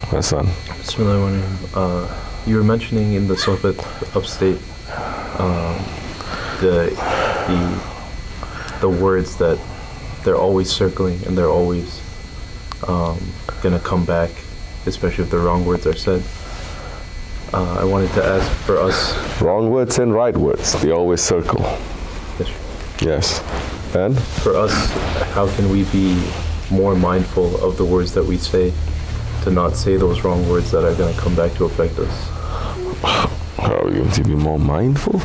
My son. Bismillahirrahmanirrahim. You were mentioning in the Sohbat upstate the words that they're always circling and they're always gonna come back, especially if the wrong words are said. I wanted to ask for us. Wrong words and right words, they always circle. Yes. And? For us, how can we be more mindful of the words that we say, to not say those wrong words that are going to come back to affect us? How are we going to be more mindful?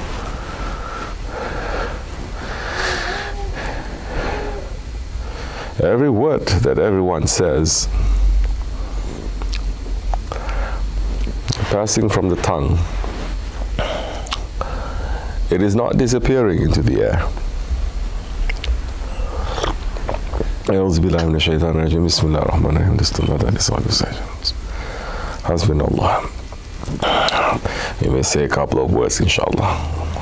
Every word that everyone says, passing from the tongue, it is not disappearing into the air. أعوذ بالله من الشيطان الرجيم بسم الله الرحمن الرحيم Hasbunallah. You may say a couple of words, inshallah.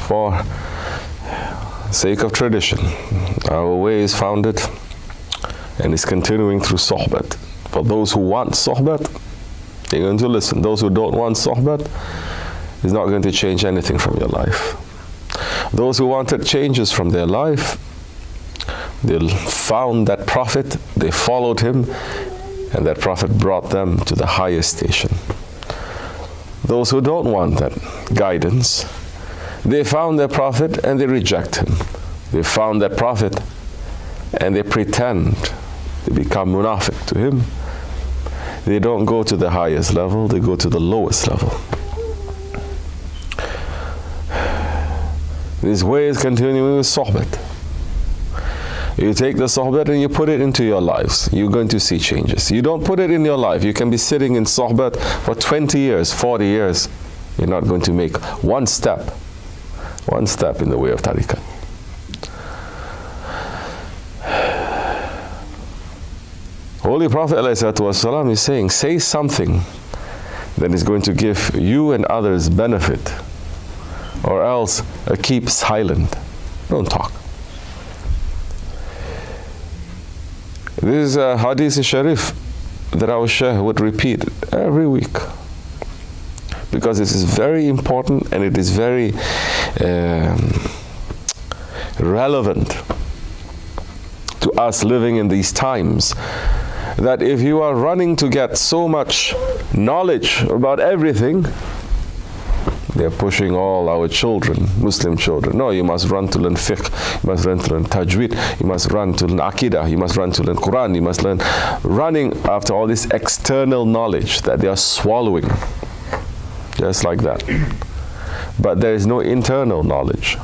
For sake of tradition, our way is founded and is continuing through sohbat. For those who want sohbat, they're going to listen. Those who don't want sohbat, is not going to change anything from your life. Those who wanted changes from their life, they found that Prophet, they followed him, and that Prophet brought them to the highest station. Those who don't want that guidance, they found their Prophet and they reject him. They found that Prophet and they pretend to become munafiq to him. They don't go to the highest level, they go to the lowest level. This way is continuing with sohbat. You take the sohbat and you put it into your lives, you're going to see changes. You don't put it in your life, you can be sitting in sohbat for 20 years, 40 years. You're not going to make one step in the way of tariqat. Holy Prophet ﷺ is saying, say something that is going to give you and others benefit, or else keep silent. Don't talk. This is a hadith sharif that our Shaykh would repeat every week, because this is very important and it is very relevant to us living in these times. That if you are running to get so much knowledge about everything, they're pushing all our children, Muslim children. No, you must run to learn fiqh, you must run to learn tajweed, you must run to learn aqidah, you must run to learn Quran, you must learn, running after all this external knowledge that they are swallowing, just like that. But there is no internal knowledge.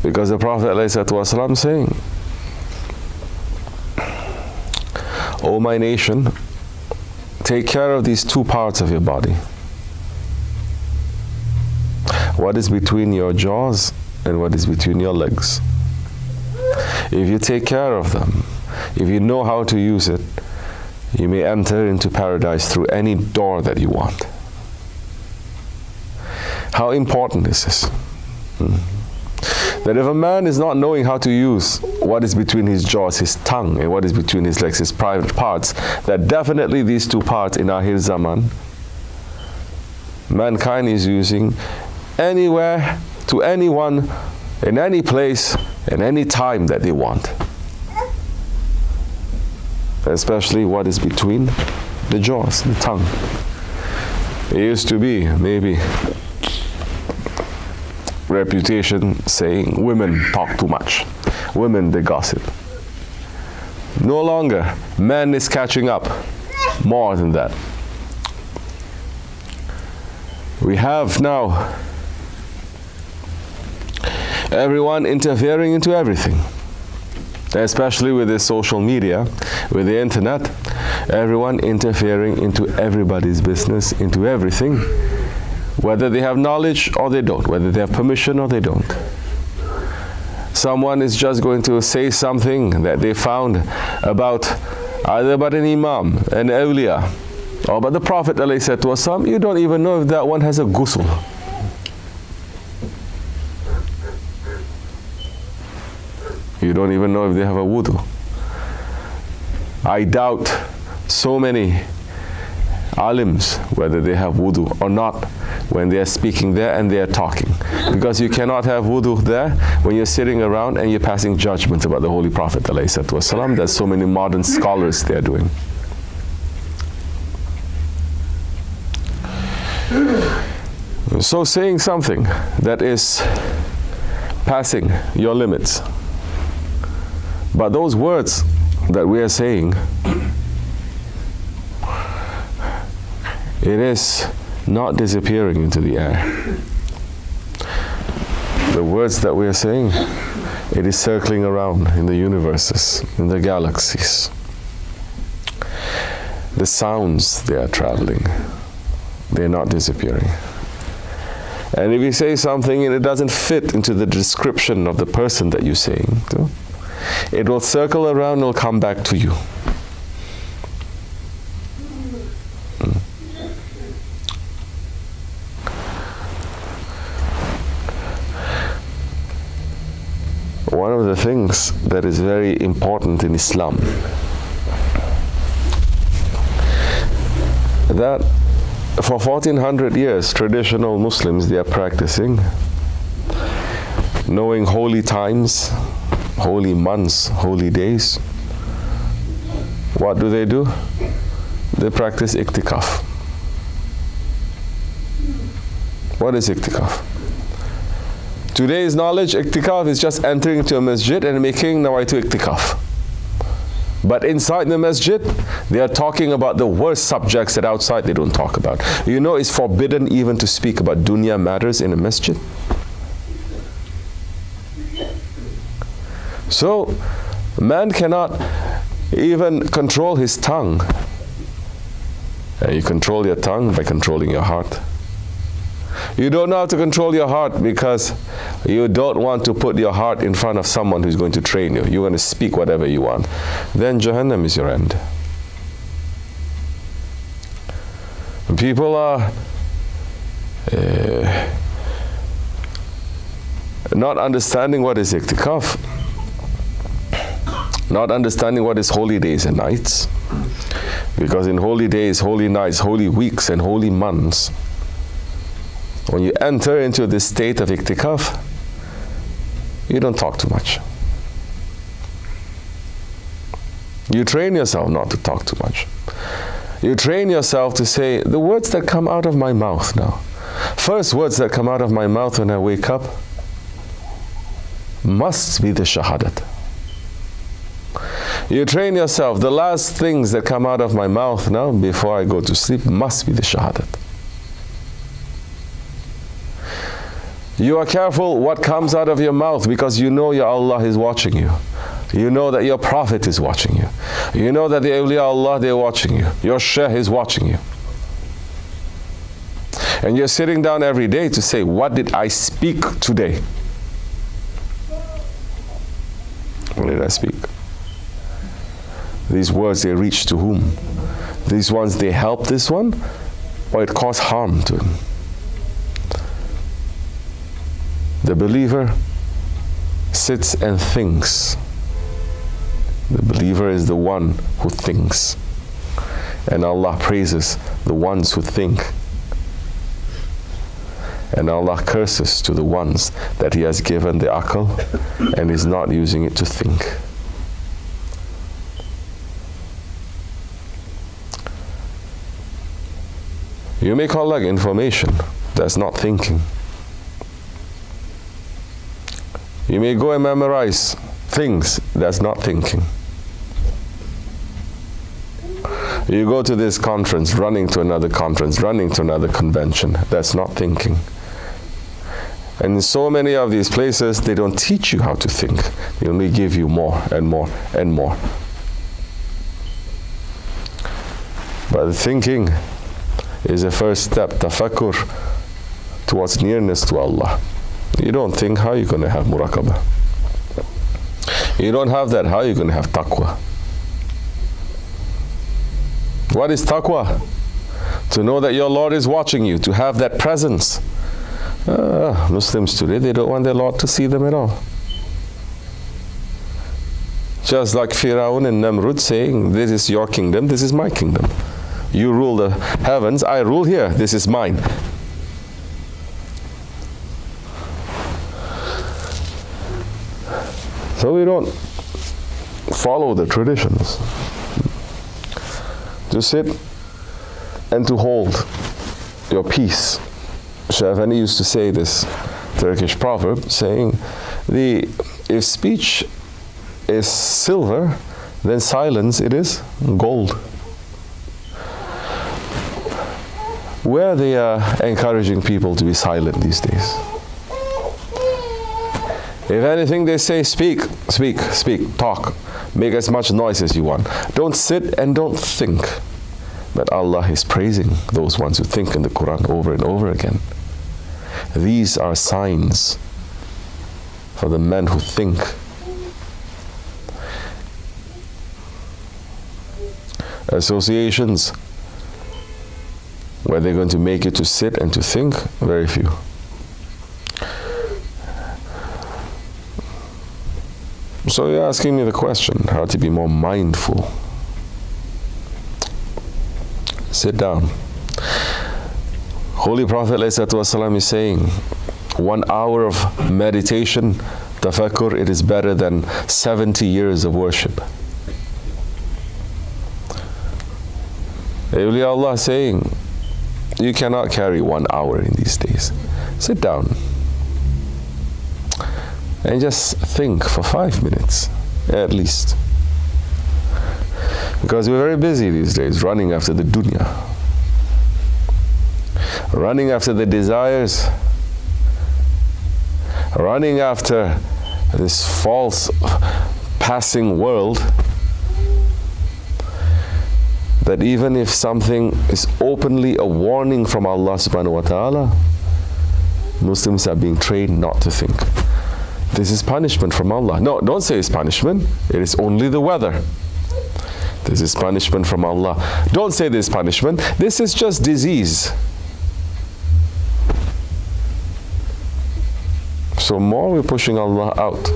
Because the Prophet ﷺ saying, O my nation, take care of these two parts of your body. What is between your jaws and what is between your legs. If you take care of them, if you know how to use it, you may enter into paradise through any door that you want. How important is this? That if a man is not knowing how to use what is between his jaws, his tongue, and what is between his legs, his private parts, that definitely these two parts in Ahir Zaman, mankind is using anywhere, to anyone, in any place, in any time that they want. Especially what is between the jaws, the tongue. It used to be maybe reputation saying women talk too much, women they gossip. No longer, man is catching up more than that. We have now everyone interfering into everything, especially with this social media, with the internet, everyone interfering into everybody's business, into everything, whether they have knowledge or they don't, whether they have permission or they don't. Someone is just going to say something that they found about either about an imam, an awliya, or about the Prophet ﷺ. You don't even know if that one has a ghusl. You don't even know if they have a wudu. I doubt so many alims whether they have wudu or not when they are speaking there and they are talking. Because you cannot have wudu there when you're sitting around and you're passing judgment about the Holy Prophet ﷺ. There's so many modern scholars they are doing. So saying something that is passing your limits. But those words that we are saying, it is not disappearing into the air. The words that we are saying, it is circling around in the universes, in the galaxies. The sounds, they are traveling. They're not disappearing. And if you say something and it doesn't fit into the description of the person that you're saying to, it will circle around and will come back to you. One of the things that is very important in Islam, that for 1400 years traditional Muslims, they are practicing knowing holy times, holy months, holy days. What do? They practice iktikaf. What is iktikaf? Today's knowledge, iktikaf is just entering into a masjid and making nawaitu iktikaf. But inside the masjid, they are talking about the worst subjects that outside they don't talk about. You know, it's forbidden even to speak about dunya matters in a masjid. So, man cannot even control his tongue. And you control your tongue by controlling your heart. You don't know how to control your heart because you don't want to put your heart in front of someone who's going to train you. You're going to speak whatever you want. Then Jahannam is your end. And people are not understanding what is iktikaf, not understanding what is holy days and nights. Because in holy days, holy nights, holy weeks, and holy months, when you enter into this state of iktikaf, you don't talk too much. You train yourself not to talk too much. You train yourself to say, the words that come out of my mouth now. First words that come out of my mouth when I wake up must be the shahadat. You train yourself, the last things that come out of my mouth now before I go to sleep must be the shahadat. You are careful what comes out of your mouth because you know your Allah is watching you. You know that your Prophet is watching you. You know that the awliya Allah, they're watching you. Your Shaykh is watching you. And you're sitting down every day to say, what did I speak today? What did I speak? These words, they reach to whom? These ones, they help this one, or it cause harm to him? The believer sits and thinks. The believer is the one who thinks. And Allah praises the ones who think. And Allah curses to the ones that He has given the aql and is not using it to think. You may call like information, that's not thinking. You may go and memorize things, that's not thinking. You go to this conference, running to another conference, running to another convention, that's not thinking. And in so many of these places, they don't teach you how to think. They only give you more and more and more. But the thinking is the first step, tafakkur, towards nearness to Allah. You don't think, how are you going to have muraqabah? You don't have that, how are you going to have taqwa? What is taqwa? To know that your Lord is watching you, to have that presence. Muslims today, they don't want their Lord to see them at all. Just like Firaun and Namrud saying, this is your kingdom, this is my kingdom. You rule the heavens, I rule here, this is mine. So we don't follow the traditions. To sit and to hold your peace. Shaykh Efendi used to say this Turkish proverb, saying, if speech is silver, then silence it is gold. Where they are encouraging people to be silent these days. If anything they say, speak, speak, speak, talk. Make as much noise as you want. Don't sit and don't think. But Allah is praising those ones who think in the Quran over and over again. These are signs for the men who think. Associations where they're going to make you to sit and to think, very few. So you're asking me the question, how to be more mindful. Sit down. Holy Prophet ﷺ is saying, 1 hour of meditation, tafakkur, it is better than 70 years of worship. Awliya Allah saying, you cannot carry 1 hour in these days. Sit down and just think for 5 minutes at least. Because we're very busy these days, running after the dunya, running after the desires, running after this false passing world, that even if something is openly a warning from Allah subhanahu wa ta'ala, Muslims are being trained not to think. This is punishment from Allah. No, don't say it's punishment. It is only the weather. This is punishment from Allah. Don't say this is punishment. This is just disease. So more we're pushing Allah out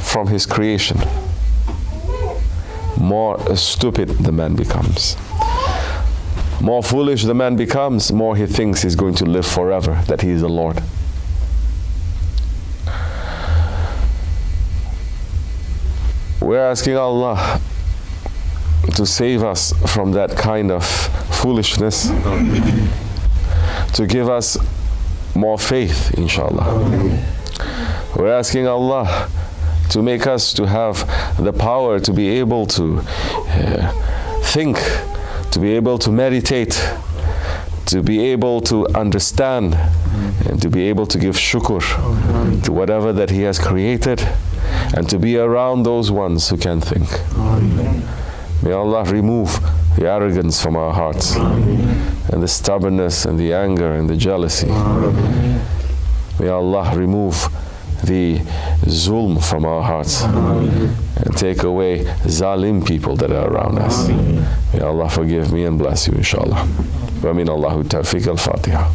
from His creation, more stupid the man becomes. More foolish the man becomes, more he thinks he's going to live forever, that he is the Lord. We're asking Allah to save us from that kind of foolishness, to give us more faith, inshallah. We're asking Allah to make us to have the power to be able to think, to be able to meditate, to be able to understand, and to be able to give shukr to whatever that He has created, and to be around those ones who can think. May Allah remove the arrogance from our hearts, and the stubbornness and the anger and the jealousy. May Allah remove the zulm from our hearts, and take away zalim people that are around us. May Allah forgive me and bless you, inshallah. Wa min Allahu tawfiq al-Fatiha.